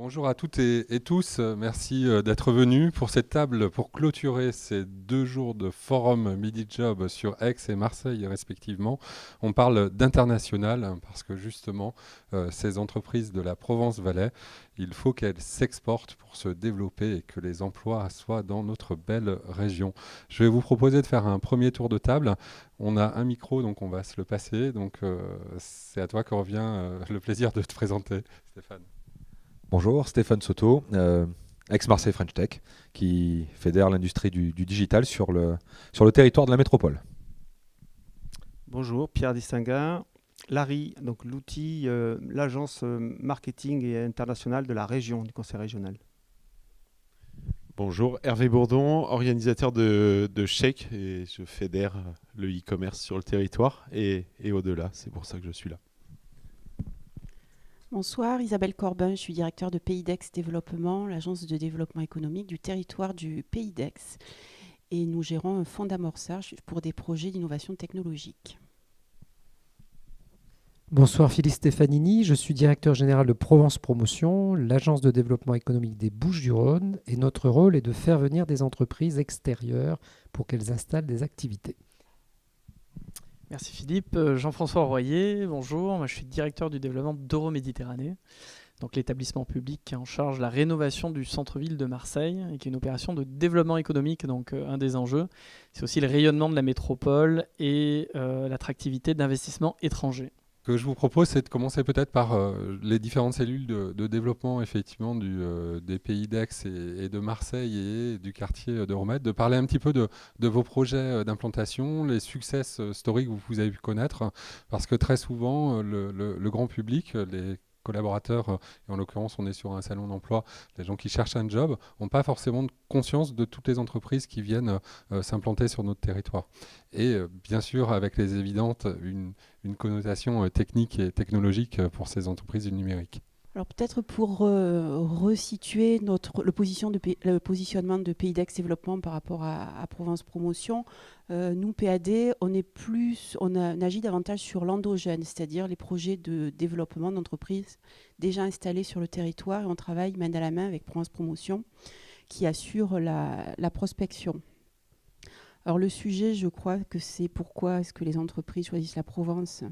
Bonjour à toutes et tous, merci d'être venus pour cette table pour clôturer ces 2 jours de forum Midi Job sur Aix et Marseille respectivement. On parle d'international parce que justement ces entreprises de la Provence-Valais, il faut qu'elles s'exportent pour se développer et que les emplois soient dans notre belle région. Je vais vous proposer de faire un premier tour de table. On a un micro donc on va se le passer, donc c'est à toi que revient le plaisir de te présenter, Stéphane. Bonjour, Stéphane Soto, ex-Marseille French Tech, qui fédère l'industrie du digital sur le territoire de la métropole. Bonjour, Pierre Distinguin, l'ARI, donc l'outil, l'agence marketing et internationale de la région, du conseil régional. Bonjour, Hervé Bourdon, organisateur de Shake, et je fédère le e-commerce sur le territoire et au-delà, c'est pour ça que je suis là. Bonsoir, Isabelle Corbin, je suis directeur de Pays d'Aix Développement, l'agence de développement économique du territoire du Pays d'Aix. Et nous gérons un fonds d'amorçage pour des projets d'innovation technologique. Bonsoir, Philippe Stefanini, je suis directeur général de Provence Promotion, l'agence de développement économique des Bouches-du-Rhône, et notre rôle est de faire venir des entreprises extérieures pour qu'elles installent des activités. Merci Philippe. Jean-François Royer, bonjour. Moi, je suis directeur du développement d'Euroméditerranée, donc l'établissement public qui est en charge de la rénovation du centre-ville de Marseille et qui est une opération de développement économique. Donc un des enjeux, c'est aussi le rayonnement de la métropole et l'attractivité d'investissements étrangers. Ce que je vous propose, c'est de commencer peut-être par les différentes cellules de développement effectivement des pays d'Aix et de Marseille et du quartier de Romette, de parler un petit peu de vos projets d'implantation, les success stories que vous avez pu connaître, parce que très souvent, le grand public, les collaborateurs, et en l'occurrence on est sur un salon d'emploi, les gens qui cherchent un job, n'ont pas forcément conscience de toutes les entreprises qui viennent s'implanter sur notre territoire. Et bien sûr, avec les évidentes, une connotation technique et technologique pour ces entreprises du numérique. Alors peut-être pour resituer le positionnement de Pays d'Aix Développement par rapport à Provence Promotion, nous, PAD, on agit davantage sur l'endogène, c'est-à-dire les projets de développement d'entreprises déjà installées sur le territoire, et on travaille main dans la main avec Provence Promotion qui assure la prospection. Alors le sujet, je crois que c'est pourquoi est-ce que les entreprises choisissent la Provence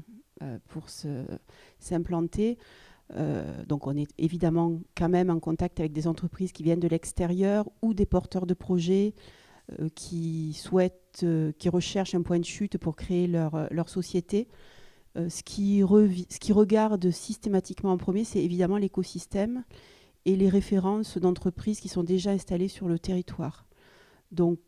pour s'implanter. Donc on est évidemment quand même en contact avec des entreprises qui viennent de l'extérieur ou des porteurs de projets qui recherchent un point de chute pour créer leur société. Ce qui regarde systématiquement en premier, c'est évidemment l'écosystème et les références d'entreprises qui sont déjà installées sur le territoire. Donc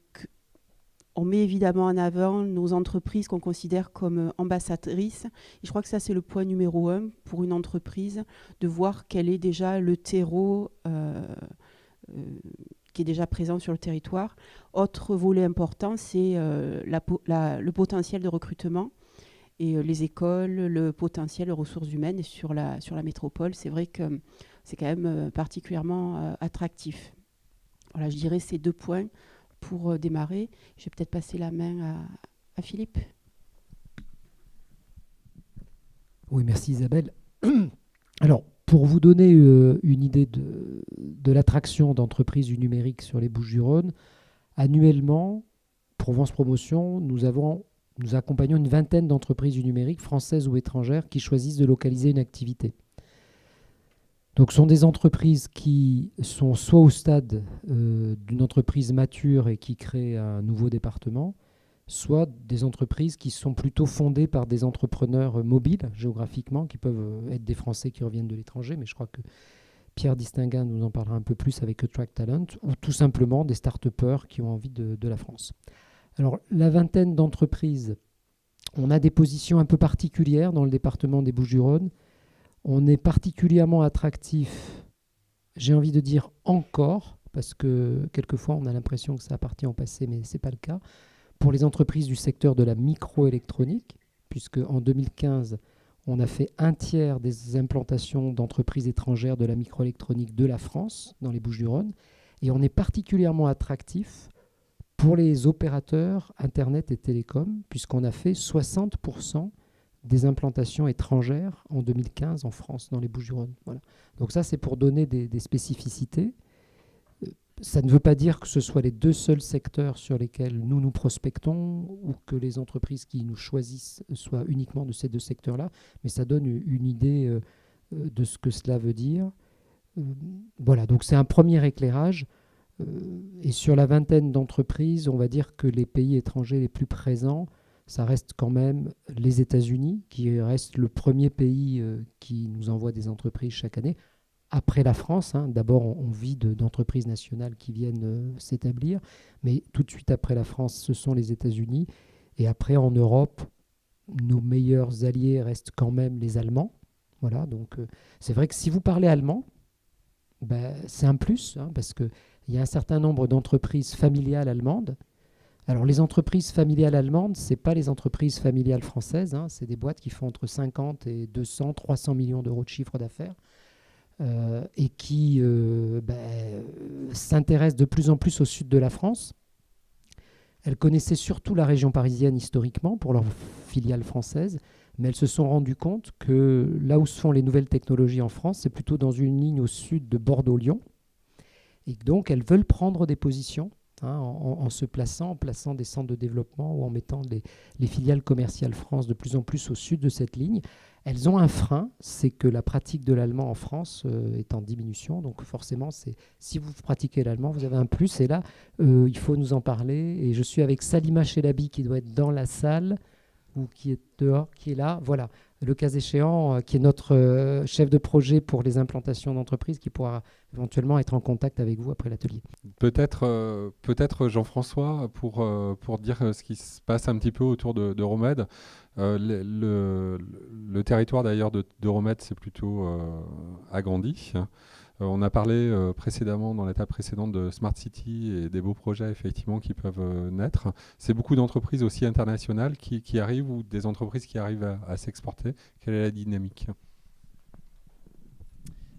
on met évidemment en avant nos entreprises qu'on considère comme ambassadrices. Et je crois que ça, c'est le point numéro 1 pour une entreprise, de voir quel est déjà le terreau qui est déjà présent sur le territoire. Autre volet important, c'est le potentiel de recrutement et les écoles, le potentiel de ressources humaines. Et sur la métropole, c'est vrai que c'est quand même particulièrement attractif. Voilà, je dirais ces 2 points. Pour démarrer, je vais peut-être passer la main à Philippe. Oui, merci Isabelle. Alors, pour vous donner une idée de l'attraction d'entreprises du numérique sur les Bouches-du-Rhône, annuellement, Provence Promotion, nous accompagnons une vingtaine d'entreprises du numérique, françaises ou étrangères, qui choisissent de localiser une activité. Donc, ce sont des entreprises qui sont soit au stade d'une entreprise mature et qui crée un nouveau département, soit des entreprises qui sont plutôt fondées par des entrepreneurs mobiles géographiquement, qui peuvent être des Français qui reviennent de l'étranger, mais je crois que Pierre Distinguin nous en parlera un peu plus avec Attract Talent, ou tout simplement des start-upers qui ont envie de la France. Alors, la vingtaine d'entreprises, on a des positions un peu particulières dans le département des Bouches-du-Rhône. On est particulièrement attractif, j'ai envie de dire encore, parce que quelquefois on a l'impression que ça appartient au passé, mais ce n'est pas le cas, pour les entreprises du secteur de la microélectronique, puisque en 2015, on a fait 1/3 des implantations d'entreprises étrangères de la microélectronique de la France, dans les Bouches-du-Rhône, et on est particulièrement attractif pour les opérateurs Internet et Télécom, puisqu'on a fait 60% des implantations étrangères en 2015 en France, dans les Bouches-du-Rhône. Voilà. Donc ça, c'est pour donner des spécificités. Ça ne veut pas dire que ce soit les 2 seuls secteurs sur lesquels nous prospectons ou que les entreprises qui nous choisissent soient uniquement de ces 2 secteurs-là, mais ça donne une idée de ce que cela veut dire. Voilà, donc c'est un premier éclairage. Et sur la vingtaine d'entreprises, on va dire que les pays étrangers les plus présents, ça reste quand même les États-Unis, qui reste le premier pays qui nous envoie des entreprises chaque année. Après la France, hein. D'abord on vit d'entreprises nationales qui viennent s'établir, mais tout de suite après la France, ce sont les États-Unis. Et après en Europe, nos meilleurs alliés restent quand même les Allemands. Voilà, donc c'est vrai que si vous parlez allemand, c'est un plus, hein, parce qu'il y a un certain nombre d'entreprises familiales allemandes. Alors les entreprises familiales allemandes, ce n'est pas les entreprises familiales françaises, hein, c'est des boîtes qui font entre 50 et 200, 300 millions d'euros de chiffre d'affaires et qui s'intéressent de plus en plus au sud de la France. Elles connaissaient surtout la région parisienne historiquement pour leurs filiales françaises, mais elles se sont rendues compte que là où se font les nouvelles technologies en France, c'est plutôt dans une ligne au sud de Bordeaux-Lyon. Et donc, elles veulent prendre des positions en se plaçant, des centres de développement ou en mettant les filiales commerciales France de plus en plus au sud de cette ligne. Elles ont un frein, c'est que la pratique de l'allemand en France est en diminution. Donc forcément, si vous pratiquez l'allemand, vous avez un plus. Et là, il faut nous en parler. Et je suis avec Salima Chelabi qui doit être dans la salle ou qui est dehors, qui est là. Voilà, le cas échéant, qui est notre chef de projet pour les implantations d'entreprises, qui pourra éventuellement être en contact avec vous après l'atelier. Peut-être Jean-François, pour dire ce qui se passe un petit peu autour de Romed. Le territoire d'ailleurs de Romed s'est plutôt agrandi. On a parlé précédemment, dans l'étape précédente, de Smart City et des beaux projets effectivement qui peuvent naître. C'est beaucoup d'entreprises aussi internationales qui arrivent ou des entreprises qui arrivent à s'exporter. Quelle est la dynamique ?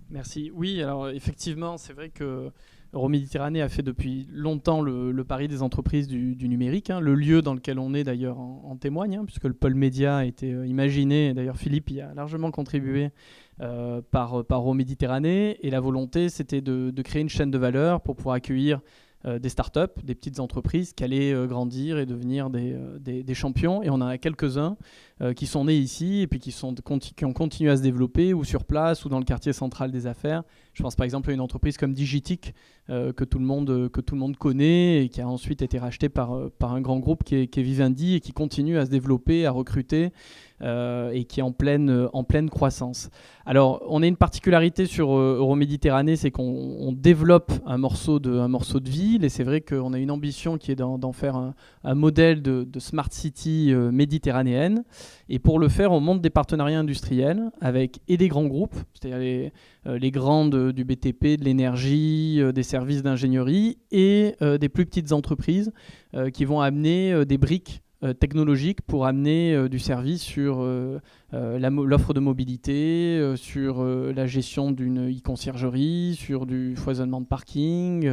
Merci. Oui, alors effectivement, c'est vrai que Euroméditerranée a fait depuis longtemps le pari des entreprises du numérique. Hein. Le lieu dans lequel on est d'ailleurs en témoigne, hein, puisque le pôle média a été imaginé. D'ailleurs, Philippe y a largement contribué par Euroméditerranée. Et la volonté, c'était de créer une chaîne de valeur pour pouvoir accueillir des startups, des petites entreprises qui allaient grandir et devenir des champions. Et on en a quelques-uns qui sont nés ici et puis qui ont continué à se développer ou sur place ou dans le quartier central des affaires. Je pense par exemple à une entreprise comme Digitic que tout le monde connaît et qui a ensuite été rachetée par un grand groupe qui est Vivendi et qui continue à se développer, à recruter et qui est en pleine croissance. Alors, on a une particularité sur Euroméditerranée, c'est qu'on développe un morceau de ville et c'est vrai qu'on a une ambition qui est d'en faire un modèle de Smart City méditerranéenne. Et pour le faire, on monte des partenariats industriels avec et des grands groupes, c'est-à-dire les grandes du BTP, de l'énergie, des services d'ingénierie et des plus petites entreprises qui vont amener des briques technologiques pour amener du service sur l'offre de mobilité, sur la gestion d'une e-conciergerie, sur du foisonnement de parking,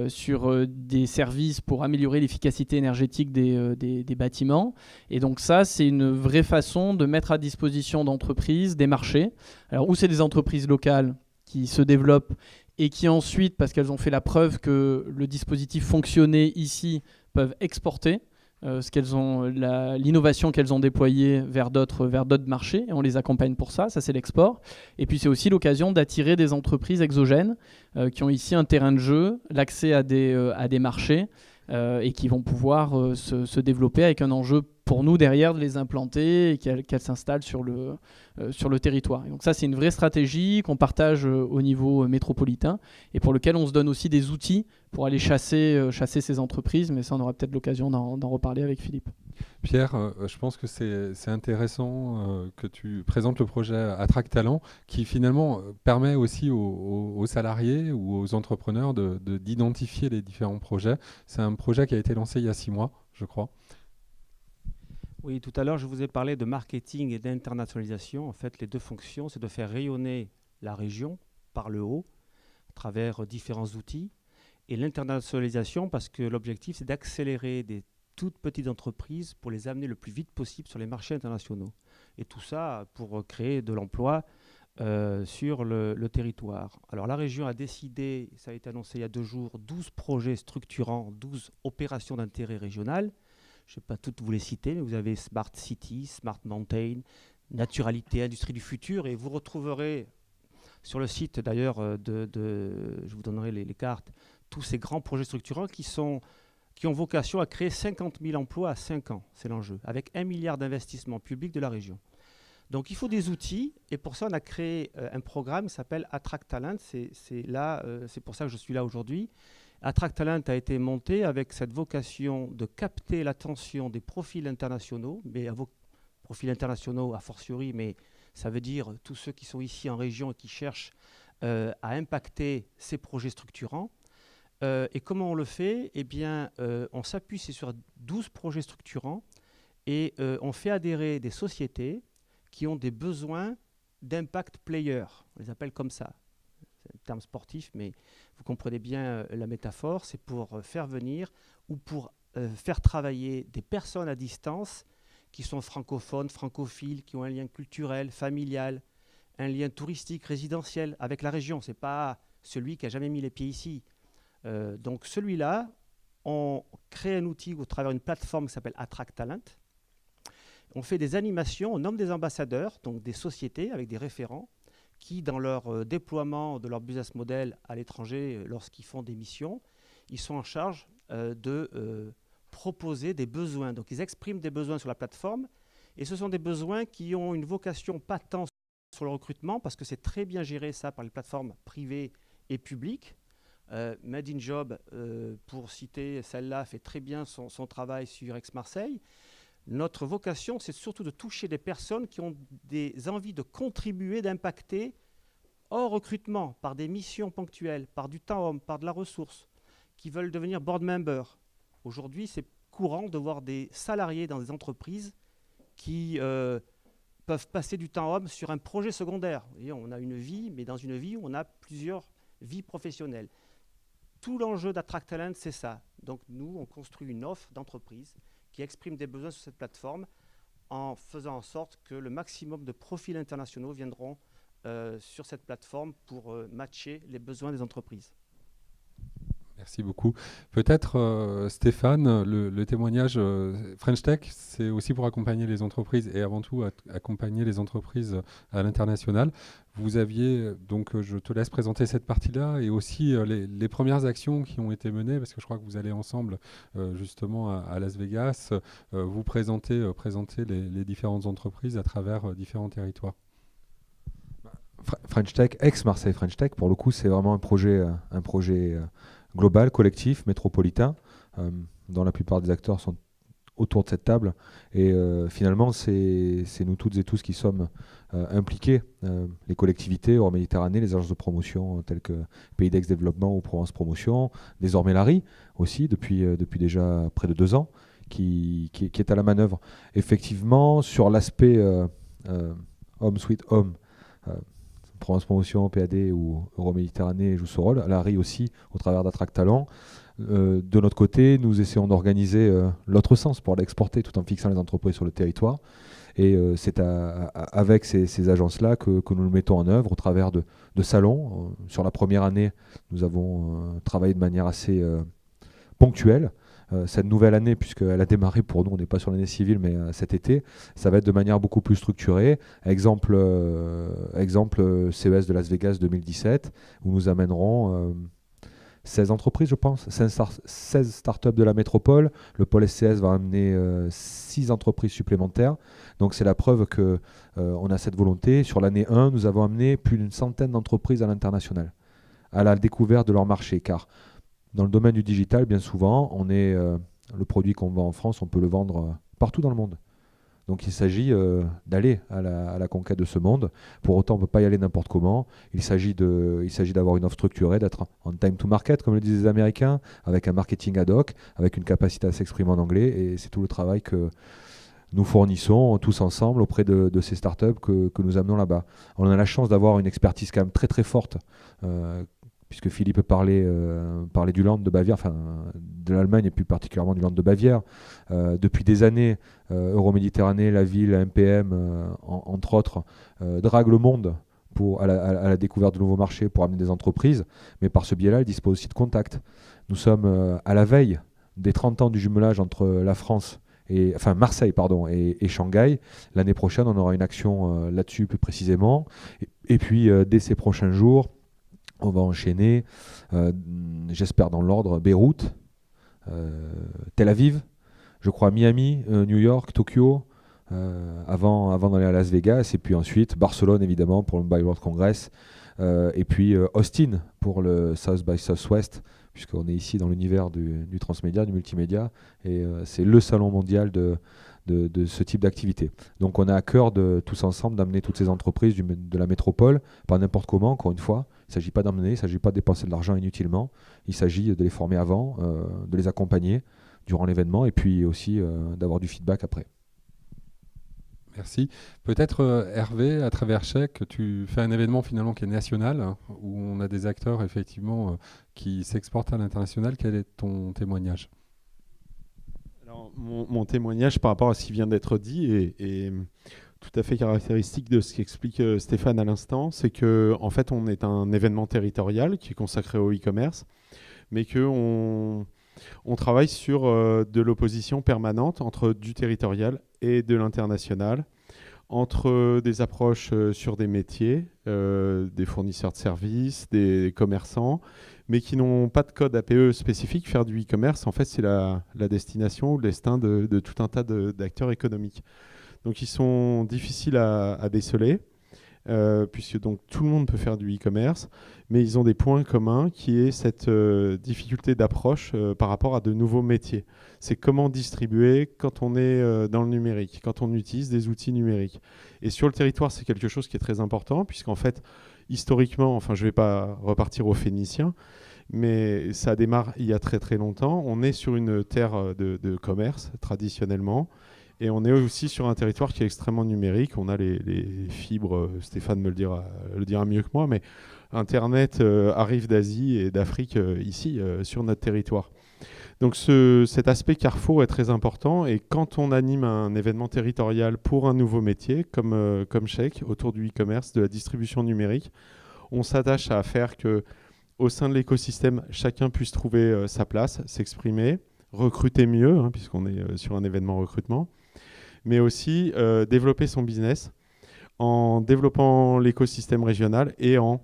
sur des services pour améliorer l'efficacité énergétique des bâtiments. Et donc ça, c'est une vraie façon de mettre à disposition d'entreprises des marchés. Alors, où c'est des entreprises locales qui se développent et qui ensuite, parce qu'elles ont fait la preuve que le dispositif fonctionnait ici, peuvent exporter l'innovation qu'elles ont déployée vers d'autres marchés, et on les accompagne pour ça c'est l'export. Et puis c'est aussi l'occasion d'attirer des entreprises exogènes qui ont ici un terrain de jeu, l'accès à des marchés et qui vont pouvoir se développer avec un enjeu pour nous derrière de les implanter et qu'elles s'installent sur le territoire. Et donc ça, c'est une vraie stratégie qu'on partage au niveau métropolitain et pour lequel on se donne aussi des outils pour aller chasser ces entreprises, mais ça, on aura peut-être l'occasion d'en reparler avec Philippe. Pierre, je pense que c'est intéressant que tu présentes le projet Attract Talent qui finalement permet aussi aux salariés ou aux entrepreneurs d'identifier les différents projets. C'est un projet qui a été lancé il y a 6 mois, je crois. Oui, tout à l'heure, je vous ai parlé de marketing et d'internationalisation. En fait, les 2 fonctions, c'est de faire rayonner la région par le haut, à travers différents outils. Et l'internationalisation, parce que l'objectif, c'est d'accélérer des toutes petites entreprises pour les amener le plus vite possible sur les marchés internationaux. Et tout ça pour créer de l'emploi sur le territoire. Alors la région a décidé, ça a été annoncé il y a 2 jours, 12 projets structurants, 12 opérations d'intérêt régional. Je ne vais pas toutes vous les citer, mais vous avez Smart City, Smart Mountain, Naturalité, Industrie du futur, et vous retrouverez sur le site d'ailleurs, je vous donnerai les cartes, tous ces grands projets structurants qui ont vocation à créer 50 000 emplois à 5 ans, c'est l'enjeu, avec 1 milliard d'investissements publics de la région. Donc il faut des outils, et pour ça on a créé un programme qui s'appelle Attract Talent, c'est pour ça que je suis là aujourd'hui. Attract Talent a été monté avec cette vocation de capter l'attention des profils internationaux, mais profils internationaux a fortiori, mais ça veut dire tous ceux qui sont ici en région et qui cherchent à impacter ces projets structurants. Et comment on le fait? Eh bien, on s'appuie sur 12 projets structurants et on fait adhérer des sociétés qui ont des besoins d'impact player. On les appelle comme ça. C'est un terme sportif, mais vous comprenez bien la métaphore. C'est pour faire venir ou pour faire travailler des personnes à distance qui sont francophones, francophiles, qui ont un lien culturel, familial, un lien touristique, résidentiel avec la région. Ce n'est pas celui qui n'a jamais mis les pieds ici. Donc celui-là, on crée un outil au travers d'une plateforme qui s'appelle Attract Talent. On fait des animations, on nomme des ambassadeurs, donc des sociétés avec des référents, qui dans leur déploiement de leur business model à l'étranger, lorsqu'ils font des missions, ils sont en charge de proposer des besoins. Donc ils expriment des besoins sur la plateforme, et ce sont des besoins qui ont une vocation pas tant sur le recrutement, parce que c'est très bien géré ça par les plateformes privées et publiques. Made in Job, pour citer celle-là, fait très bien son travail sur Aix-Marseille. Notre vocation, c'est surtout de toucher des personnes qui ont des envies de contribuer, d'impacter hors recrutement, par des missions ponctuelles, par du temps homme, par de la ressource, qui veulent devenir board member. Aujourd'hui, c'est courant de voir des salariés dans des entreprises qui peuvent passer du temps homme sur un projet secondaire. Vous voyez, on a une vie, mais dans une vie où on a plusieurs vies professionnelles. Tout l'enjeu d'Attract Talent, c'est ça. Donc nous, on construit une offre d'entreprise qui exprime des besoins sur cette plateforme en faisant en sorte que le maximum de profils internationaux viendront sur cette plateforme pour matcher les besoins des entreprises. Merci beaucoup. Peut-être, Stéphane, le témoignage French Tech, c'est aussi pour accompagner les entreprises et avant tout accompagner les entreprises à l'international. Vous aviez, donc je te laisse présenter cette partie-là et aussi les premières actions qui ont été menées, parce que je crois que vous allez ensemble justement à Las Vegas, vous présenter les différentes entreprises à travers différents territoires. French Tech, ex-Marseille French Tech, pour le coup, c'est vraiment un projet global, collectif, métropolitain, dont la plupart des acteurs sont autour de cette table. Et finalement, c'est nous toutes et tous qui sommes impliqués, les collectivités, Euroméditerranée, les agences de promotion telles que Pays d'Aix Développement ou Provence Promotion, désormais l'ARI aussi, depuis déjà près de 2 ans, qui est à la manœuvre. Effectivement, sur l'aspect Home Sweet Home, Provence Promotion, PAD ou Euroméditerranée joue ce rôle. l'ARI aussi, au travers d'Attract Talent. De notre côté, nous essayons d'organiser l'autre sens pour l'exporter tout en fixant les entreprises sur le territoire. Et c'est avec ces agences-là que nous le mettons en œuvre au travers de salons. Sur la première année, nous avons travaillé de manière assez ponctuelle. Cette nouvelle année, puisqu'elle a démarré pour nous, on n'est pas sur l'année civile, mais cet été, ça va être de manière beaucoup plus structurée. Exemple CES de Las Vegas 2017, où nous amènerons 16 entreprises, je pense, 16 startups de la métropole. Le pôle SCS va amener 6 entreprises supplémentaires. Donc c'est la preuve qu'on a cette volonté. Sur l'année 1, nous avons amené plus d'une centaine d'entreprises à l'international, à la découverte de leur marché, car dans le domaine du digital, bien souvent, le produit qu'on vend en France, on peut le vendre partout dans le monde. Donc il s'agit d'aller à la conquête de ce monde. Pour autant, on ne peut pas y aller n'importe comment. Il s'agit d'avoir une offre structurée, d'être en time to market, comme le disent les Américains, avec un marketing ad hoc, avec une capacité à s'exprimer en anglais. Et c'est tout le travail que nous fournissons tous ensemble auprès de ces startups que nous amenons là-bas. On a la chance d'avoir une expertise quand même très très forte puisque Philippe parlait du Land de Bavière, enfin de l'Allemagne et plus particulièrement du Land de Bavière. Depuis des années, Euroméditerranée, la ville, la MPM, entre autres, drague le monde à la découverte de nouveaux marchés pour amener des entreprises, mais par ce biais-là, elle dispose aussi de contacts. Nous sommes à la veille des 30 ans du jumelage entre la France Marseille et Shanghai. L'année prochaine, on aura une action là-dessus plus précisément. Et puis, dès ces prochains jours, on va enchaîner, j'espère dans l'ordre, Beyrouth, Tel Aviv, je crois Miami, New York, Tokyo, avant d'aller à Las Vegas, et puis ensuite Barcelone évidemment pour le Mobile World Congress, et puis Austin pour le South by Southwest, puisqu'on est ici dans l'univers du transmédia, du multimédia, et c'est le salon mondial de ce type d'activité. Donc on a à cœur tous ensemble d'amener toutes ces entreprises de la métropole, pas n'importe comment, encore une fois. Il ne s'agit pas d'emmener, il ne s'agit pas de dépenser de l'argent inutilement, il s'agit de les former avant, de les accompagner durant l'événement, et puis aussi d'avoir du feedback après. Merci. Peut-être Hervé, à travers Chèque, tu fais un événement finalement qui est national, où on a des acteurs effectivement qui s'exportent à l'international. Quel est ton témoignage ? Alors, mon témoignage par rapport à ce qui vient d'être dit est tout à fait caractéristique de ce qu'explique Stéphane à l'instant, c'est qu'en fait on est un événement territorial qui est consacré au e-commerce, mais qu'on travaille sur de l'opposition permanente entre du territorial et de l'international, entre des approches sur des métiers, des fournisseurs de services, des commerçants, mais qui n'ont pas de code APE spécifique. Faire du e-commerce, en fait, c'est la destination ou le destin de tout un tas d'acteurs économiques. Donc, ils sont difficiles à déceler, puisque donc, tout le monde peut faire du e-commerce, mais ils ont des points communs qui est cette difficulté d'approche par rapport à de nouveaux métiers. C'est comment distribuer quand on est dans le numérique, quand on utilise des outils numériques. Et sur le territoire, c'est quelque chose qui est très important, puisqu'en fait, historiquement, enfin je ne vais pas repartir aux Phéniciens, mais ça démarre il y a très très longtemps. On est sur une terre de commerce, traditionnellement, et on est aussi sur un territoire qui est extrêmement numérique. On a les fibres, Stéphane me le dira mieux que moi, mais Internet arrive d'Asie et d'Afrique ici, sur notre territoire. Donc cet aspect carrefour est très important, et quand on anime un événement territorial pour un nouveau métier, comme Chèque, autour du e-commerce, de la distribution numérique, on s'attache à faire qu'au sein de l'écosystème, chacun puisse trouver sa place, s'exprimer, recruter mieux, puisqu'on est sur un événement recrutement, mais aussi développer son business en développant l'écosystème régional et en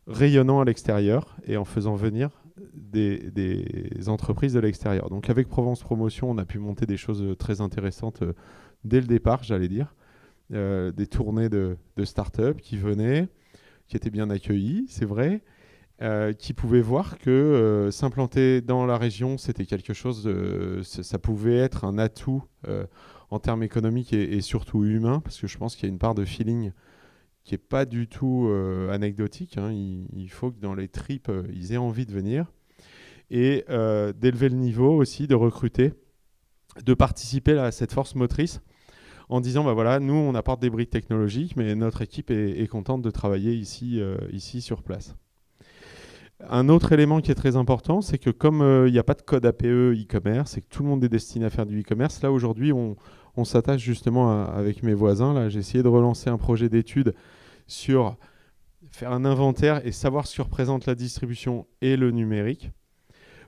rayonnant à l'extérieur et en faisant venir des entreprises de l'extérieur. Donc avec Provence Promotion, on a pu monter des choses très intéressantes dès le départ, j'allais dire. Des tournées de start-up qui venaient, qui étaient bien accueillies, c'est vrai, qui pouvaient voir que s'implanter dans la région, c'était quelque chose, ça pouvait être un atout en termes économiques et surtout humains, parce que je pense qu'il y a une part de feeling qui n'est pas du tout anecdotique. Il faut que dans les tripes, ils aient envie de venir. Et d'élever le niveau aussi, de recruter, de participer à cette force motrice en disant, bah voilà, nous, on apporte des briques technologiques, mais notre équipe est contente de travailler ici sur place. Un autre élément qui est très important, c'est que comme il n'y a pas de code APE e-commerce et que tout le monde est destiné à faire du e-commerce, là, aujourd'hui, on s'attache justement avec mes voisins. Là, j'ai essayé de relancer un projet d'étude sur faire un inventaire et savoir ce que représente la distribution et le numérique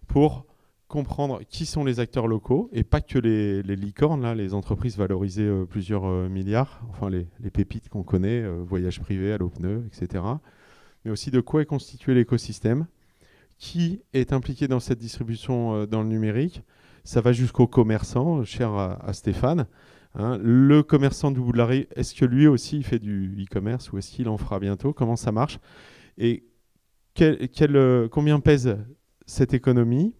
pour comprendre qui sont les acteurs locaux et pas que les licornes, là, les entreprises valorisées plusieurs milliards, enfin les pépites qu'on connaît, voyages privés, Allopneu, etc. Mais aussi de quoi est constitué l'écosystème, qui est impliqué dans cette distribution dans le numérique. Ça va jusqu'au commerçant, cher à Stéphane. Le commerçant du bout de la rue, est-ce que lui aussi il fait du e-commerce ou est-ce qu'il en fera bientôt? Comment ça marche? Et combien pèse cette économie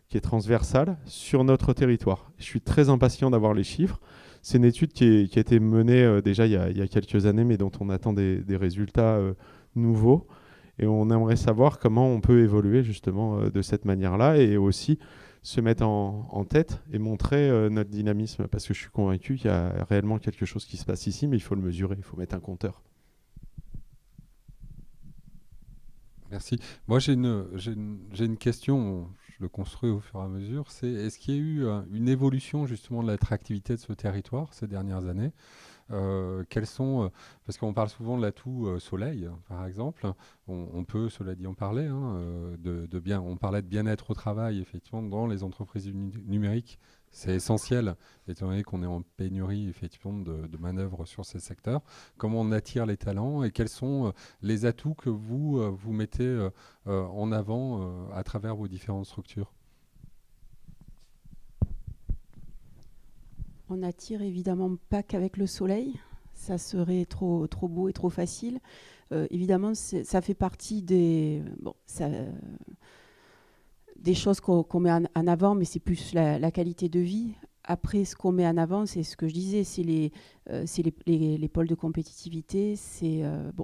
qui est transversale sur notre territoire? Je suis très impatient d'avoir les chiffres. C'est une étude qui a été menée déjà il y a quelques années, mais dont on attend des résultats nouveaux. Et on aimerait savoir comment on peut évoluer justement de cette manière-là et aussi se mettre en tête et montrer notre dynamisme, parce que je suis convaincu qu'il y a réellement quelque chose qui se passe ici, mais il faut le mesurer, il faut mettre un compteur. Merci. Moi, j'ai une question, je le construis au fur et à mesure, c'est est-ce qu'il y a eu une évolution justement de l'attractivité de ce territoire ces dernières années? Quels sont, parce qu'on parle souvent de l'atout soleil, par exemple. On peut, cela dit, en parler. Hein, on parlait de bien-être au travail, effectivement, dans les entreprises numériques. C'est essentiel, étant donné qu'on est en pénurie, effectivement, de manœuvres sur ces secteurs. Comment on attire les talents et quels sont les atouts que vous mettez en avant à travers vos différentes structures? On n'attire évidemment pas qu'avec le soleil, ça serait trop beau et trop facile. Évidemment, ça fait partie des choses qu'on met en avant, mais c'est plus la qualité de vie. Après, ce qu'on met en avant, c'est ce que je disais, c'est les pôles de compétitivité.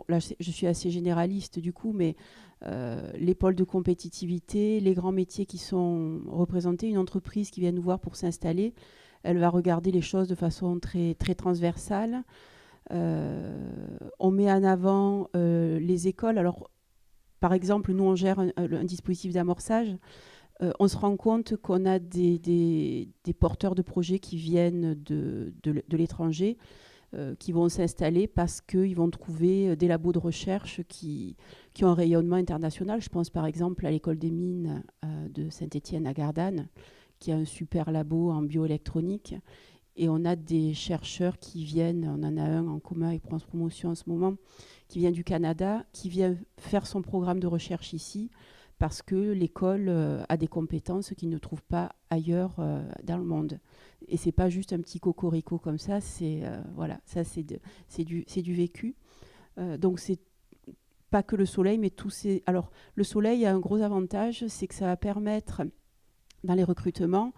Là, je suis assez généraliste du coup, mais les pôles de compétitivité, les grands métiers qui sont représentés, une entreprise qui vient nous voir pour s'installer, elle va regarder les choses de façon très, très transversale. On met en avant les écoles. Alors, par exemple, nous, on gère un dispositif d'amorçage. On se rend compte qu'on a des porteurs de projets qui viennent de l'étranger, qui vont s'installer parce qu'ils vont trouver des labos de recherche qui ont un rayonnement international. Je pense par exemple à l'école des mines de Saint-Étienne à Gardanne, qui a un super labo en bioélectronique. Et on a des chercheurs qui viennent, on en a un en commun avec France Promotion en ce moment, qui vient du Canada, qui vient faire son programme de recherche ici, parce que l'école a des compétences qu'ils ne trouvent pas ailleurs dans le monde. Et c'est pas juste un petit cocorico comme ça, c'est du vécu. Donc c'est pas que le soleil, mais tous ces... Alors le soleil a un gros avantage, c'est que ça va permettre, dans les recrutements,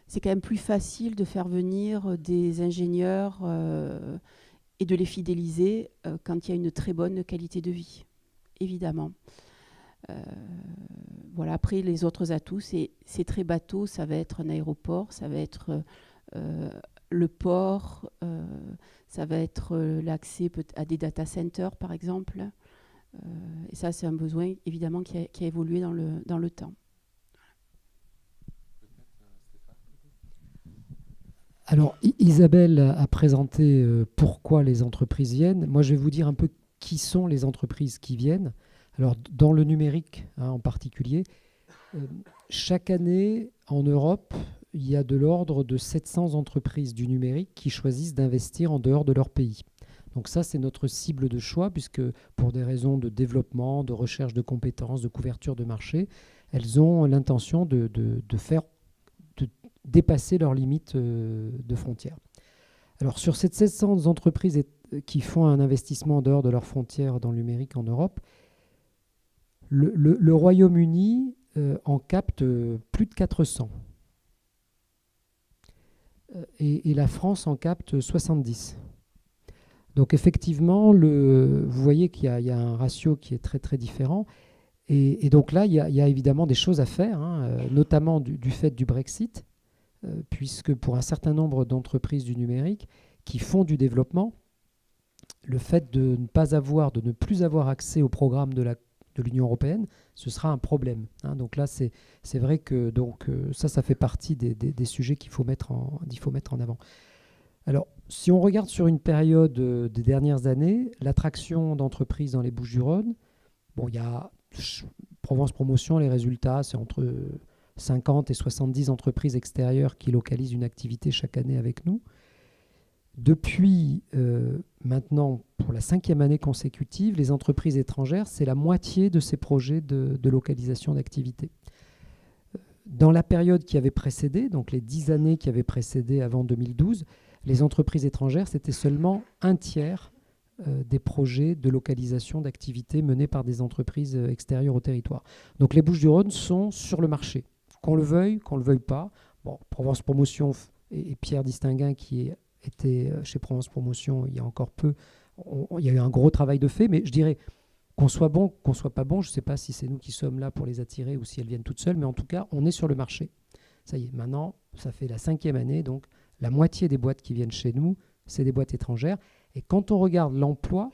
c'est quand même plus facile de faire venir des ingénieurs et de les fidéliser quand il y a une très bonne qualité de vie, évidemment. Voilà. Après, les autres atouts, c'est très bateau, ça va être un aéroport, ça va être le port, ça va être l'accès à des data centers, par exemple. Et ça, c'est un besoin, évidemment, qui a évolué dans le temps. Alors, Isabelle a présenté pourquoi les entreprises viennent. Moi, je vais vous dire un peu qui sont les entreprises qui viennent. Alors, dans le numérique en particulier, chaque année, en Europe, il y a de l'ordre de 700 entreprises du numérique qui choisissent d'investir en dehors de leur pays. Donc ça, c'est notre cible de choix, puisque pour des raisons de développement, de recherche de compétences, de couverture de marché, elles ont l'intention de dépasser leurs limites de frontières. Alors sur ces 700 entreprises qui font un investissement en dehors de leurs frontières dans le numérique en Europe, le Royaume-Uni en capte plus de 400. Et la France en capte 70. Donc effectivement, vous voyez qu'il y a un ratio qui est très très différent. Et donc là, il y a évidemment des choses à faire, notamment du fait du Brexit, puisque pour un certain nombre d'entreprises du numérique qui font du développement, le fait de ne plus avoir accès au programme de l'Union européenne, ce sera un problème. Donc là, c'est vrai que ça fait partie des sujets qu'il faut mettre en avant. Alors, si on regarde sur une période des dernières années, l'attraction d'entreprises dans les Bouches-du-Rhône, il y a Provence Promotion, les résultats, c'est entre 50 et 70 entreprises extérieures qui localisent une activité chaque année avec nous. Depuis maintenant, pour la 5e année consécutive, les entreprises étrangères, c'est la moitié de ces projets de localisation d'activité. Dans la période qui avait précédé, donc les 10 années qui avaient précédé avant 2012, les entreprises étrangères, c'était seulement un tiers des projets de localisation d'activité menés par des entreprises extérieures au territoire. Donc les Bouches-du-Rhône sont sur le marché, qu'on le veuille pas. Bon, Provence Promotion et Pierre Distinguin, qui était chez Provence Promotion il y a encore peu, il y a eu un gros travail de fait, mais je dirais qu'on soit bon, qu'on soit pas bon, je ne sais pas si c'est nous qui sommes là pour les attirer ou si elles viennent toutes seules, mais en tout cas, on est sur le marché. Ça y est, maintenant, ça fait la 5e année, donc la moitié des boîtes qui viennent chez nous, c'est des boîtes étrangères. Et quand on regarde l'emploi,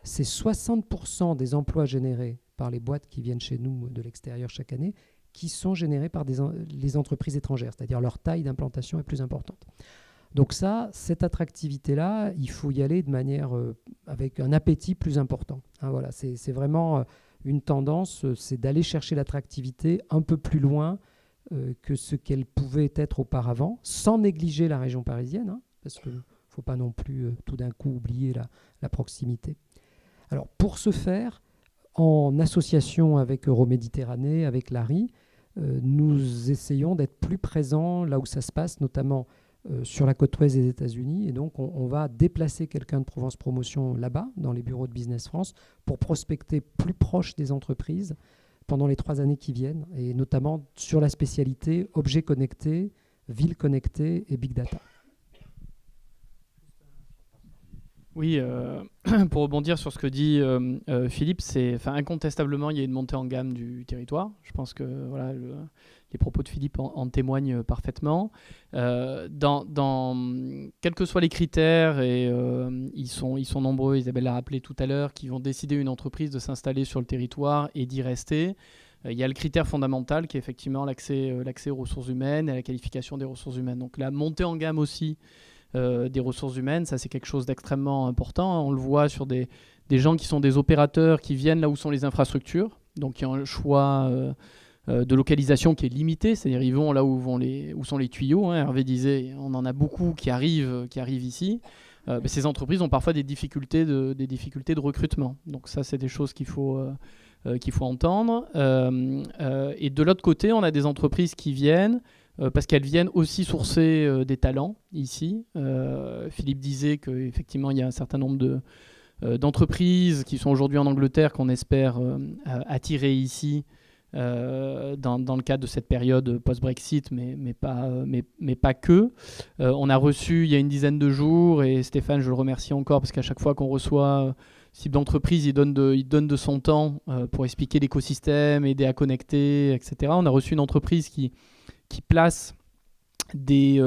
c'est 60% des emplois générés par les boîtes qui viennent chez nous de l'extérieur chaque année, qui sont générées par les entreprises étrangères, c'est-à-dire leur taille d'implantation est plus importante. Donc cette attractivité-là, il faut y aller de manière avec un appétit plus important. Hein, voilà, c'est vraiment une tendance, c'est d'aller chercher l'attractivité un peu plus loin que ce qu'elle pouvait être auparavant, sans négliger la région parisienne, hein, parce qu'il ne faut pas non plus tout d'un coup oublier la proximité. Alors pour ce faire, en association avec Euroméditerranée, avec l'ARI, nous essayons d'être plus présents là où ça se passe, notamment sur la côte ouest des États-Unis. Et donc, on va déplacer quelqu'un de Provence Promotion là-bas, dans les bureaux de Business France, pour prospecter plus proche des entreprises pendant les 3 années qui viennent, et notamment sur la spécialité objets connectés, villes connectées et big data. Oui, pour rebondir sur ce que dit Philippe, incontestablement, il y a une montée en gamme du territoire. Je pense que voilà, les propos de Philippe en témoignent parfaitement. Quels que soient les critères, et ils sont nombreux, Isabelle l'a rappelé tout à l'heure, qui vont décider une entreprise de s'installer sur le territoire et d'y rester. Il y a le critère fondamental qui est effectivement l'accès aux ressources humaines et à la qualification des ressources humaines. Donc la montée en gamme aussi des ressources humaines, ça c'est quelque chose d'extrêmement important. On le voit sur des gens qui sont des opérateurs qui viennent là où sont les infrastructures, donc il y a un choix de localisation qui est limité, c'est-à-dire ils vont là où sont les tuyaux. Hein. Hervé disait, on en a beaucoup qui arrivent ici. Mais ces entreprises ont parfois des difficultés de recrutement. Donc ça c'est des choses qu'il faut entendre. Et de l'autre côté, on a des entreprises qui viennent parce qu'elles viennent aussi sourcer des talents ici. Philippe disait qu'effectivement, il y a un certain nombre d'entreprises qui sont aujourd'hui en Angleterre qu'on espère attirer ici dans le cadre de cette période post-Brexit, mais pas que. On a reçu il y a une dizaine de jours, et Stéphane, je le remercie encore, parce qu'à chaque fois qu'on reçoit ce type d'entreprise, il donne de son temps pour expliquer l'écosystème, aider à connecter, etc. On a reçu une entreprise qui place des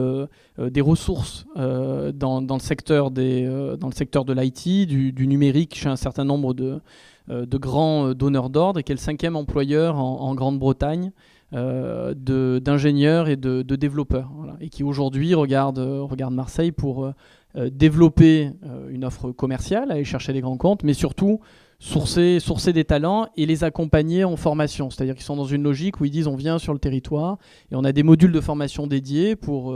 ressources dans le secteur de l'IT, du numérique, chez un certain nombre de grands donneurs d'ordre, et qui est le 5e employeur en Grande-Bretagne d'ingénieurs et de développeurs, voilà, et qui aujourd'hui regarde Marseille pour développer une offre commerciale, aller chercher des grands comptes, mais surtout sourcer des talents et les accompagner en formation. C'est-à-dire qu'ils sont dans une logique où ils disent on vient sur le territoire et on a des modules de formation dédiés pour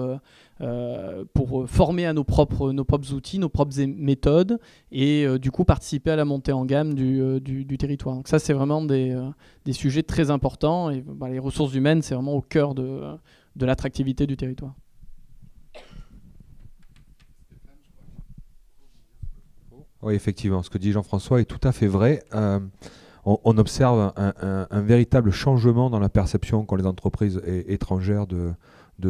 former à nos propres outils, nos propres méthodes, et du coup participer à la montée en gamme du territoire. Donc ça, c'est vraiment des sujets très importants, et les ressources humaines, c'est vraiment au cœur de l'attractivité du territoire. Oui, effectivement, ce que dit Jean-François est tout à fait vrai. On observe un véritable changement dans la perception qu'ont les entreprises étrangères de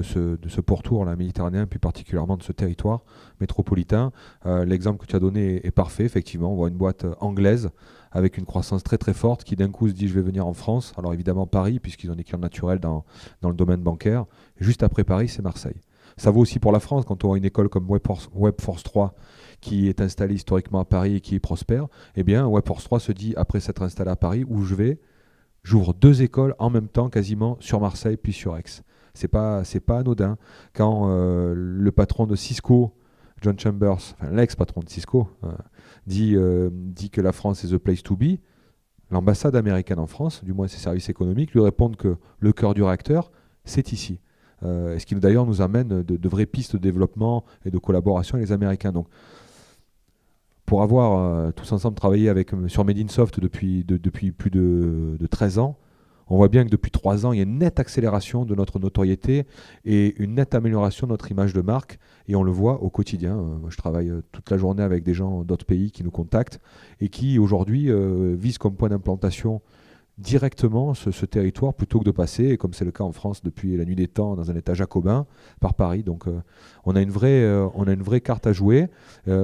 ce pourtour là, méditerranéen, puis particulièrement de ce territoire métropolitain. L'exemple que tu as donné est parfait, effectivement. On voit une boîte anglaise avec une croissance très très forte qui d'un coup se dit je vais venir en France. Alors évidemment Paris, puisqu'ils ont des clients naturels dans le domaine bancaire. Et juste après Paris, c'est Marseille. Ça vaut aussi pour la France, quand on a une école comme Webforce 3 qui est installée historiquement à Paris et qui est prospère. Eh bien, Webforce 3 se dit, après s'être installé à Paris, où j'ouvre 2 écoles en même temps, quasiment, sur Marseille puis sur Aix. C'est pas anodin. Quand le patron de Cisco, John Chambers, enfin l'ex-patron de Cisco, dit que la France est the place to be, l'ambassade américaine en France, du moins ses services économiques, lui répondent que le cœur du réacteur, c'est ici. Ce qui d'ailleurs nous amène de vraies pistes de développement et de collaboration avec les Américains. Donc, pour avoir tous ensemble travaillé sur Made in Soft depuis plus de 13 ans, on voit bien que depuis 3 ans, il y a une nette accélération de notre notoriété et une nette amélioration de notre image de marque, et on le voit au quotidien. Moi, je travaille toute la journée avec des gens d'autres pays qui nous contactent et qui aujourd'hui visent comme point d'implantation directement ce territoire, plutôt que de passer, comme c'est le cas en France depuis la nuit des temps, dans un état jacobin, par Paris. Donc on a une vraie carte à jouer,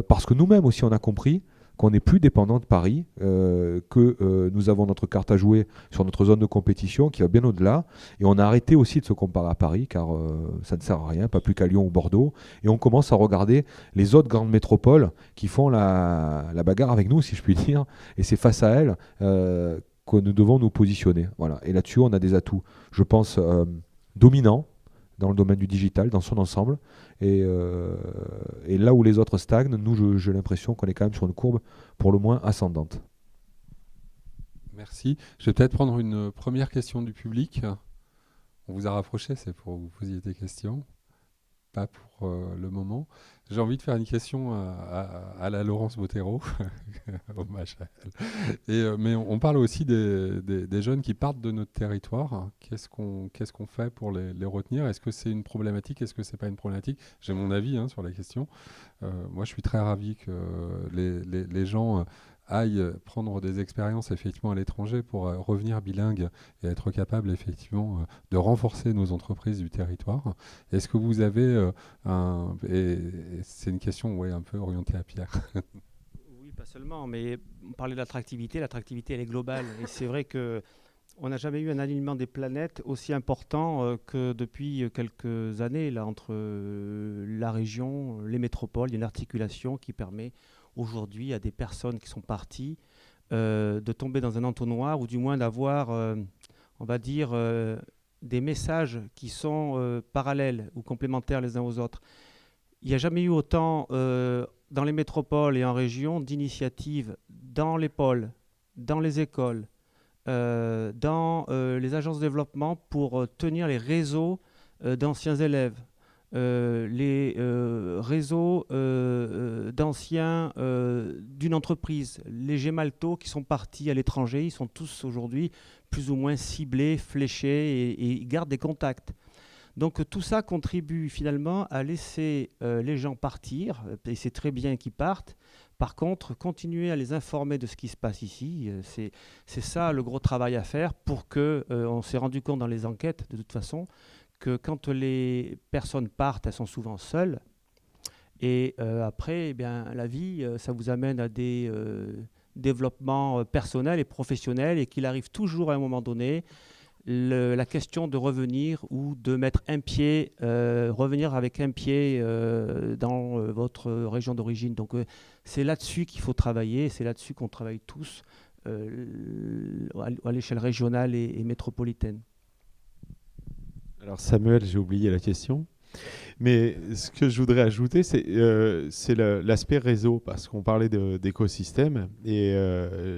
parce que nous-mêmes aussi on a compris qu'on n'est plus dépendant de Paris, que nous avons notre carte à jouer sur notre zone de compétition qui va bien au-delà, et on a arrêté aussi de se comparer à Paris, car ça ne sert à rien, pas plus qu'à Lyon ou Bordeaux, et on commence à regarder les autres grandes métropoles qui font la bagarre avec nous, si je puis dire, et c'est face à elles que nous devons nous positionner. Voilà. Et là-dessus, on a des atouts, je pense, dominants dans le domaine du digital, dans son ensemble. Et là où les autres stagnent, nous, j'ai l'impression qu'on est quand même sur une courbe pour le moins ascendante. Merci. Je vais peut-être prendre une première question du public. On vous a rapproché, c'est pour que vous posiez des questions. Pas pour le moment. J'ai envie de faire une question à la Laurence Bottero. Hommage à elle. Mais on parle aussi des jeunes qui partent de notre territoire. Qu'est-ce qu'on fait pour les retenir? Est-ce que c'est une problématique? Est-ce que c'est pas une problématique? J'ai mon avis sur la question. Moi, je suis très ravi que les gens aillent prendre des expériences effectivement à l'étranger pour revenir bilingues et être capables effectivement de renforcer nos entreprises du territoire. Est-ce que vous avez et c'est une question un peu orientée à Pierre. Oui, pas seulement, mais on parlait de l'attractivité. L'attractivité, elle est globale. Et c'est vrai qu'on n'a jamais eu un alignement des planètes aussi important que depuis quelques années, là, entre la région, les métropoles. Il y a une articulation qui permet aujourd'hui à des personnes qui sont parties de tomber dans un entonnoir ou du moins d'avoir, on va dire, des messages qui sont parallèles ou complémentaires les uns aux autres. Il n'y a jamais eu autant dans les métropoles et en région d'initiatives dans les pôles, dans les écoles, dans les agences de développement pour tenir les réseaux d'anciens élèves. Les réseaux d'anciens d'une entreprise, les Gemalto qui sont partis à l'étranger, ils sont tous aujourd'hui plus ou moins ciblés, fléchés et ils gardent des contacts. Donc tout ça contribue finalement à laisser les gens partir, et c'est très bien qu'ils partent. Par contre, continuer à les informer de ce qui se passe ici, c'est ça le gros travail à faire pour que, on s'est rendu compte dans les enquêtes de toute façon, que quand les personnes partent, elles sont souvent seules. Et après, eh bien, la vie, ça vous amène à des développements personnels et professionnels et qu'il arrive toujours à un moment donné la question de revenir ou de mettre un pied, revenir avec un pied dans votre région d'origine. Donc c'est là-dessus qu'il faut travailler, c'est là-dessus qu'on travaille tous à l'échelle régionale et métropolitaine. Alors Samuel, j'ai oublié la question. Mais ce que je voudrais ajouter, c'est l'aspect réseau, parce qu'on parlait d'écosystème, et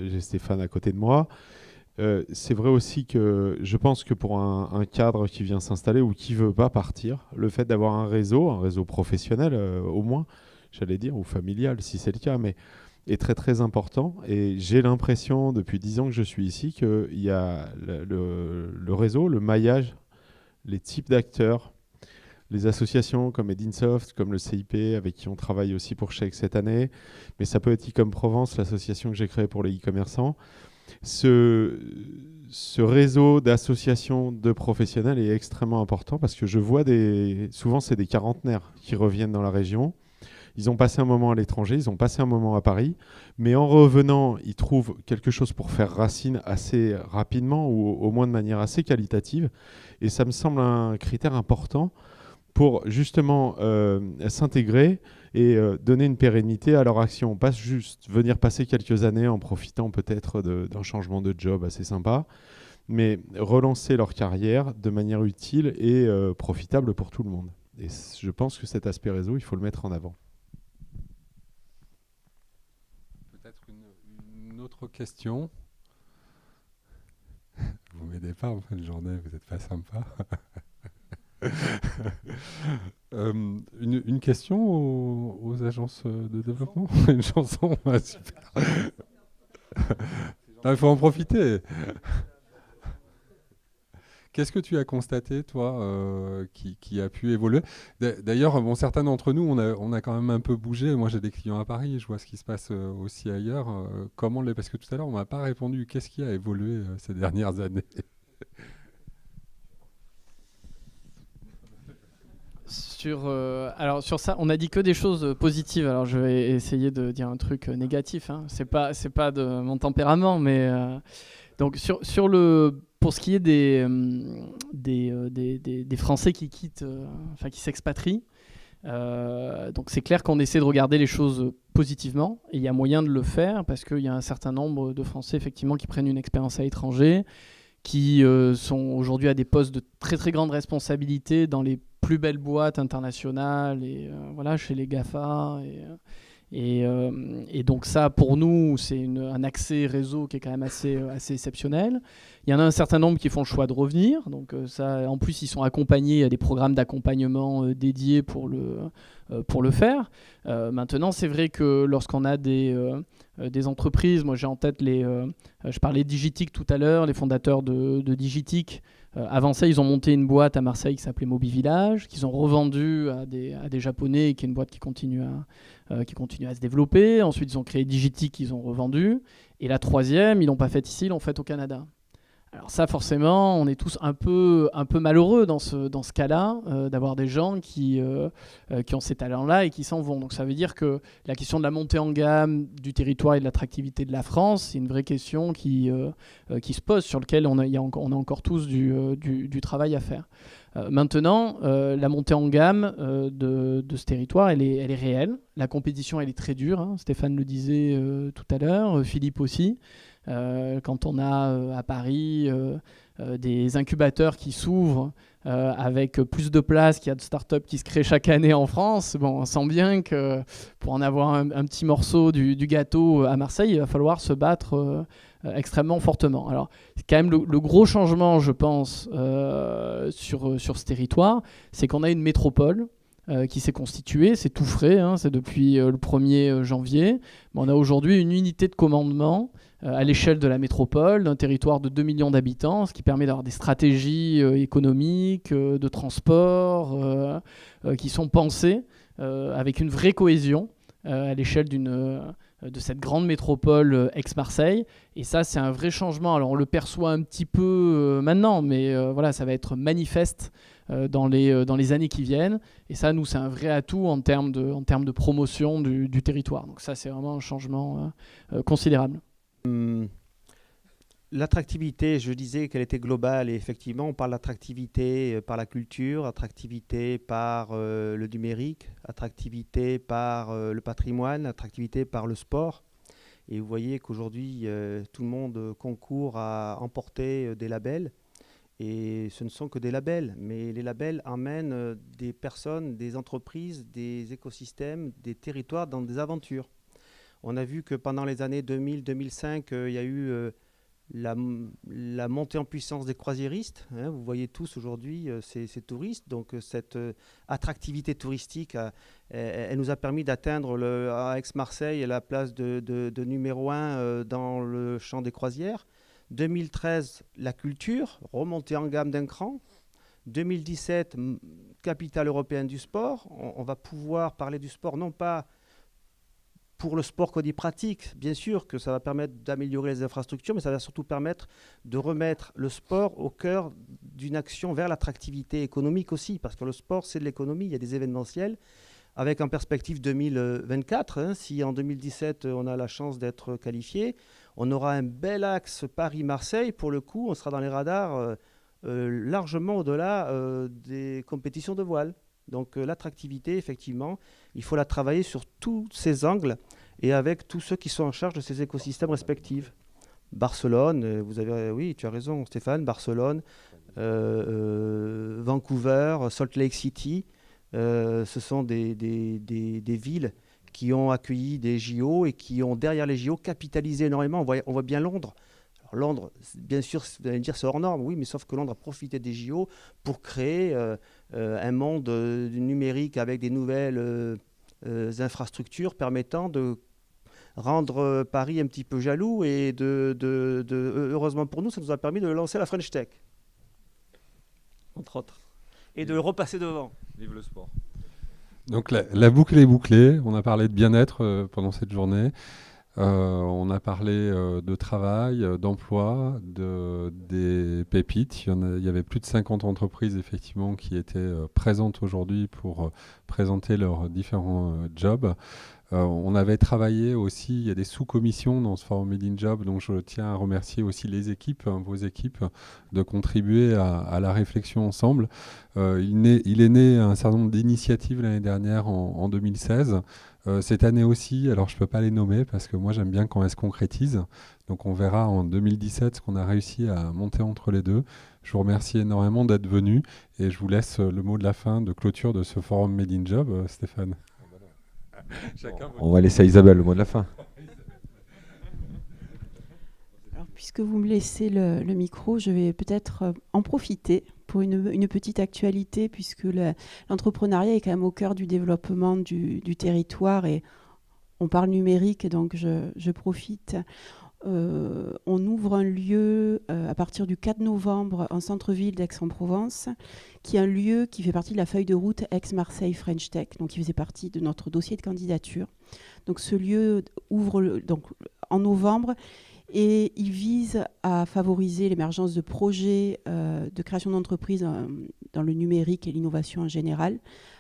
j'ai Stéphane à côté de moi. C'est vrai aussi que je pense que pour un cadre qui vient s'installer ou qui ne veut pas partir, le fait d'avoir un réseau professionnel au moins, j'allais dire, ou familial si c'est le cas, mais est très très important. Et j'ai l'impression depuis 10 ans que je suis ici qu'il y a le réseau, le maillage, les types d'acteurs, les associations comme Edinsoft, comme le CIP, avec qui on travaille aussi pour Chèque cette année, mais ça peut être e-com Provence, l'association que j'ai créée pour les e-commerçants. Ce réseau d'associations de professionnels est extrêmement important parce que je vois souvent c'est des quarantenaires qui reviennent dans la région. Ils ont passé un moment à l'étranger, ils ont passé un moment à Paris, mais en revenant, ils trouvent quelque chose pour faire racine assez rapidement ou au moins de manière assez qualitative. Et ça me semble un critère important pour justement s'intégrer et donner une pérennité à leur action. Pas juste venir passer quelques années en profitant peut-être d'un changement de job assez sympa, mais relancer leur carrière de manière utile et profitable pour tout le monde. Et je pense que cet aspect réseau, il faut le mettre en avant. Peut-être une autre question. Vous m'aidez pas en fin de journée, vous n'êtes pas sympa. Une question aux agences de développement. Une chanson, super. Il faut en profiter. Qu'est-ce que tu as constaté, toi, qui a pu évoluer? D'ailleurs, certains d'entre nous, on a quand même un peu bougé. Moi, j'ai des clients à Paris, je vois ce qui se passe aussi ailleurs. Parce que tout à l'heure, on ne m'a pas répondu. Qu'est-ce qui a évolué ces dernières années? Alors sur ça, on a dit que des choses positives. Alors je vais essayer de dire un truc négatif. Hein. C'est pas de mon tempérament, mais donc pour ce qui est des Français qui quittent, qui s'expatrient, Donc c'est clair qu'on essaie de regarder les choses positivement, et il y a moyen de le faire parce qu'il y a un certain nombre de Français effectivement qui prennent une expérience à l'étranger, qui sont aujourd'hui à des postes de très très grande responsabilité dans les plus belles boîtes internationales et voilà, chez les GAFA. Et donc ça, pour nous, c'est un accès réseau qui est quand même assez exceptionnel. Il y en a un certain nombre qui font le choix de revenir. Donc ça, en plus, ils sont accompagnés à des programmes d'accompagnement dédiés pour le faire. Maintenant, c'est vrai que lorsqu'on a des entreprises, moi j'ai en tête je parlais de Digitic tout à l'heure, les fondateurs de Digitic. Avant ça, ils ont monté une boîte à Marseille qui s'appelait Mobivillage, qu'ils ont revendu à des Japonais, qui est une boîte qui continue à se développer. Ensuite, ils ont créé Digitic, qu'ils ont revendu. Et la troisième, ils l'ont pas faite ici, ils l'ont faite au Canada. Alors ça, forcément, on est tous un peu malheureux dans ce cas-là, d'avoir des gens qui ont ces talents-là et qui s'en vont. Donc ça veut dire que la question de la montée en gamme du territoire et de l'attractivité de la France, c'est une vraie question qui se pose, sur laquelle on a encore tous du travail à faire. Maintenant, la montée en gamme de ce territoire, elle est réelle. La compétition, elle est très dure, hein. Stéphane le disait tout à l'heure, Philippe aussi. Quand on a à Paris des incubateurs qui s'ouvrent avec plus de places qu'il y a de startups qui se créent chaque année en France, bon, on sent bien que pour en avoir un petit morceau du gâteau à Marseille, il va falloir se battre extrêmement fortement. Alors, c'est quand même le gros changement, je pense, sur ce territoire, c'est qu'on a une métropole qui s'est constituée, c'est tout frais, hein, c'est depuis le 1er janvier. Mais on a aujourd'hui une unité de commandement à l'échelle de la métropole, d'un territoire de 2 millions d'habitants, ce qui permet d'avoir des stratégies économiques, de transport, qui sont pensées avec une vraie cohésion à l'échelle de cette grande métropole ex-Marseille. Et ça, c'est un vrai changement. Alors, on le perçoit un petit peu maintenant, mais voilà, ça va être manifeste dans les années qui viennent. Et ça, nous, c'est un vrai atout en termes de promotion du territoire. Donc ça, c'est vraiment un changement considérable. L'attractivité, je disais qu'elle était globale, et effectivement, on parle d'attractivité par la culture, attractivité par le numérique, attractivité par le patrimoine, attractivité par le sport. Et vous voyez qu'aujourd'hui, tout le monde concourt à emporter des labels. Et ce ne sont que des labels, mais les labels emmènent des personnes, des entreprises, des écosystèmes, des territoires dans des aventures. On a vu que pendant les années 2000-2005, il y a eu la montée en puissance des croisiéristes. Hein, vous voyez tous aujourd'hui ces touristes. Donc cette attractivité touristique, elle nous a permis d'atteindre à Aix-Marseille la place de numéro 1 dans le champ des croisières. 2013, la culture, remontée en gamme d'un cran. 2017, capitale européenne du sport. On va pouvoir parler du sport, non pas pour le sport qu'on y pratique, bien sûr que ça va permettre d'améliorer les infrastructures, mais ça va surtout permettre de remettre le sport au cœur d'une action vers l'attractivité économique aussi, parce que le sport, c'est de l'économie, il y a des événementiels, avec en perspective 2024, hein, si en 2017, on a la chance d'être qualifié, on aura un bel axe Paris-Marseille, pour le coup, on sera dans les radars largement au-delà des compétitions de voile. Donc l'attractivité, effectivement, il faut la travailler sur tous ces angles et avec tous ceux qui sont en charge de ces écosystèmes respectifs. Barcelone, oui, tu as raison Stéphane, Barcelone, Vancouver, Salt Lake City, ce sont des villes qui ont accueilli des JO et qui ont derrière les JO capitalisé énormément. On voit bien Londres. Alors Londres, bien sûr, vous allez me dire c'est hors norme, oui, mais sauf que Londres a profité des JO pour créer un monde numérique avec des nouvelles infrastructures permettant de rendre Paris un petit peu jaloux et heureusement pour nous, ça nous a permis de lancer la French Tech, entre autres, et de le repasser devant. Vive le sport. Donc la boucle est bouclée, on a parlé de bien-être pendant cette journée. On a parlé de travail, d'emploi, des pépites. Il y avait plus de 50 entreprises effectivement qui étaient présentes aujourd'hui pour présenter leurs différents jobs. On avait travaillé aussi, il y a des sous-commissions dans ce Forum Made in Job, donc je tiens à remercier aussi les équipes, vos équipes, de contribuer à la réflexion ensemble. Il est né un certain nombre d'initiatives l'année dernière en 2016. Cette année aussi, alors je ne peux pas les nommer parce que moi j'aime bien quand elles se concrétisent. Donc on verra en 2017 ce qu'on a réussi à monter entre les deux. Je vous remercie énormément d'être venu et je vous laisse le mot de la fin de clôture de ce Forum Made in Job, Stéphane. On va laisser à Isabelle le mot de la fin. Alors, puisque vous me laissez le micro, je vais peut-être en profiter pour une petite actualité, puisque l'entrepreneuriat est quand même au cœur du développement du territoire et on parle numérique, donc je profite. On ouvre un lieu à partir du 4 novembre en centre-ville d'Aix-en-Provence, qui est un lieu qui fait partie de la feuille de route Aix-Marseille French Tech, donc qui faisait partie de notre dossier de candidature. Donc ce lieu ouvre donc, en novembre et il vise à favoriser l'émergence de projets de création d'entreprises dans le numérique et l'innovation en général,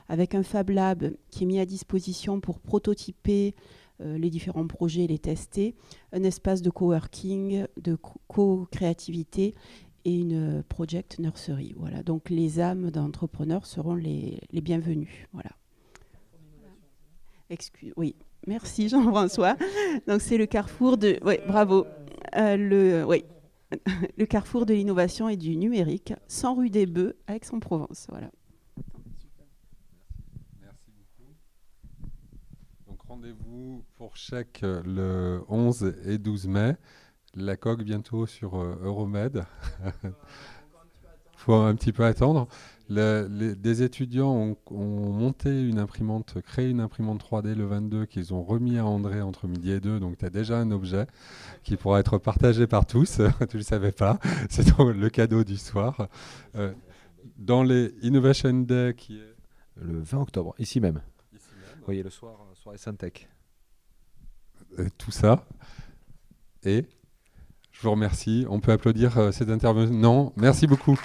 avec un Fab Lab qui est mis à disposition pour prototyper les différents projets et les tester, un espace de coworking, de co-créativité et une project nursery. Voilà. Donc les âmes d'entrepreneurs seront les bienvenues. Voilà. Oui, merci Jean-François. Donc c'est le carrefour de... Oui, bravo. Le carrefour de l'innovation et du numérique, 100 rue des Bœufs à Aix-en-Provence. Voilà. Rendez-vous pour Chèque le 11 et 12 mai. La COG bientôt sur Euromed. Il faut un petit peu attendre. Des étudiants ont monté une imprimante, créé une imprimante 3D le 22 qu'ils ont remis à André entre midi et 2. Donc tu as déjà un objet qui pourra être partagé par tous. Tu ne le savais pas. C'est le cadeau du soir. Dans les Innovation Day qui est le 20 octobre, ici même. Oui, le soir, soirée Syntec. Tout ça. Et je vous remercie. On peut applaudir cet intervenant. Non, merci beaucoup.